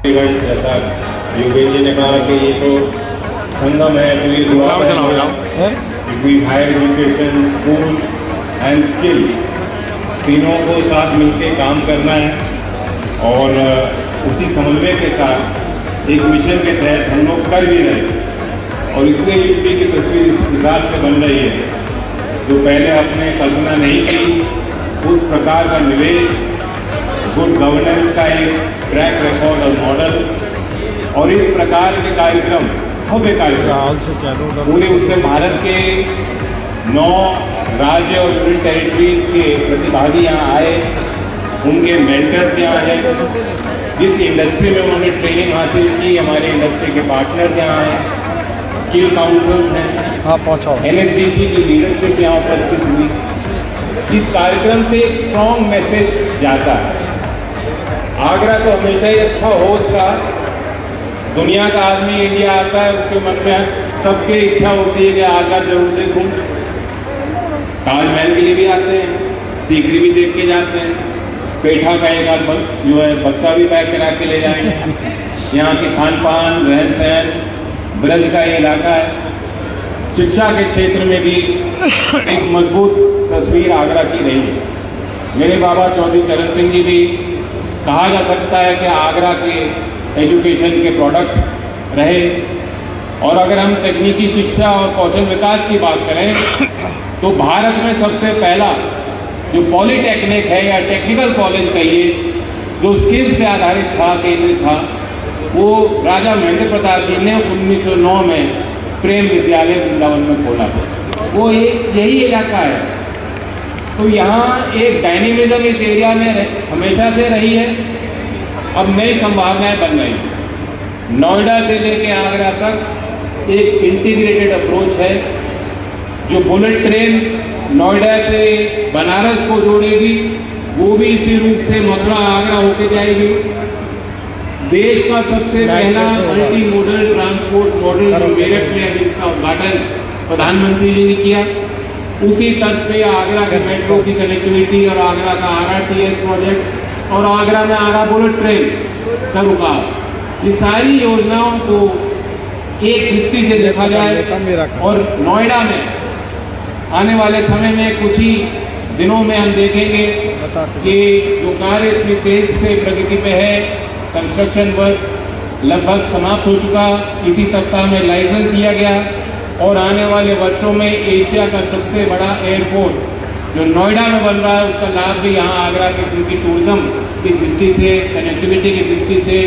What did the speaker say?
जैसा योगेश जी ने कहा कि ये तो संगम है, तो ये दुआ between higher education, school and skill, तीनों को साथ मिलकर काम करना है। और उसी समन्वय के साथ एक मिशन के तहत हम लोग कर भी रहे हैं। और इसलिए यूपी की तस्वीर इस हिसाब से बन रही है जो पहले आपने कल्पना नहीं की। उस प्रकार का निवेश, गुड गवर्नेंस का एक ट्रैक रिकॉर्ड और मॉडल, और इस प्रकार के कार्यक्रम, भव्य कार्यक्रम पूरे उत्तर भारत के 9 राज्य और यूनियन टेरिटरीज के प्रतिभागी यहाँ आए, उनके मेंटर्स यहाँ हैं, जिस इंडस्ट्री में उन्होंने ट्रेनिंग हासिल की, हमारे इंडस्ट्री के पार्टनर्स यहाँ हैं, स्किल काउंसिल्स हैं, NSDC की लीडरशिप यहाँ उपस्थित हुई। इस कार्यक्रम से एक स्ट्रॉन्ग मैसेज जाता है। आगरा तो हमेशा ही अच्छा होस्ट रहा। दुनिया का आदमी इंडिया आता है, उसके मन में सबके इच्छा होती है कि आगरा जरूर देखूं। ताजमहल के लिए भी आते हैं, सीकरी भी देख के जाते हैं, पेठा का एक आध जो है बक्सा भी पैक करा के ले जाएंगे। यहाँ के खान पान, रहन सहन, ब्रज का ये इलाका है। शिक्षा के क्षेत्र में भी एक मजबूत तस्वीर आगरा की रही है। मेरे बाबा चौधरी चरण सिंह जी भी कहा जा सकता है कि आगरा के एजुकेशन के प्रोडक्ट रहे। और अगर हम तकनीकी शिक्षा और कौशल विकास की बात करें तो भारत में सबसे पहला जो पॉलिटेक्निक है या टेक्निकल कॉलेज कहिए, जो स्किल्स पे आधारित था, केंद्रित था, वो राजा महेंद्र प्रताप जी ने 1909 में प्रेम विद्यालय वृंदावन में खोला। वो यही इलाका है। तो यहाँ एक डायनेमिज्म इस एरिया में हमेशा से रही है। अब नई संभावनाएं बन रही। नोएडा से लेके आगरा तक एक इंटीग्रेटेड अप्रोच है। जो बुलेट ट्रेन नोएडा से बनारस को जोड़ेगी, वो भी इसी रूट से मथुरा आगरा होके जाएगी। देश का सबसे पहला मल्टी मोडल ट्रांसपोर्ट मॉडल जो मेरठ में अभी इसका उद्घाटन प्रधानमंत्री जी ने किया, उसी तर्ज पे आगरा के मेट्रो की कनेक्टिविटी और आगरा का RRTS प्रोजेक्ट और आगरा में आगरा बुलेट ट्रेन का रुकाव, ये सारी योजनाओं को एक दृष्टि से देखा जाए। और नोएडा में आने वाले समय में कुछ ही दिनों में हम देखेंगे कि जो कार्य इतनी तेज से प्रगति पे है, कंस्ट्रक्शन वर्क लगभग समाप्त हो चुका। इसी सप्ताह में लाइसेंस दिया गया और आने वाले वर्षों में एशिया का सबसे बड़ा एयरपोर्ट जो नोएडा में बन रहा है, उसका लाभ भी यहाँ आगरा के, क्योंकि टूरिज्म की दृष्टि से, कनेक्टिविटी की दृष्टि से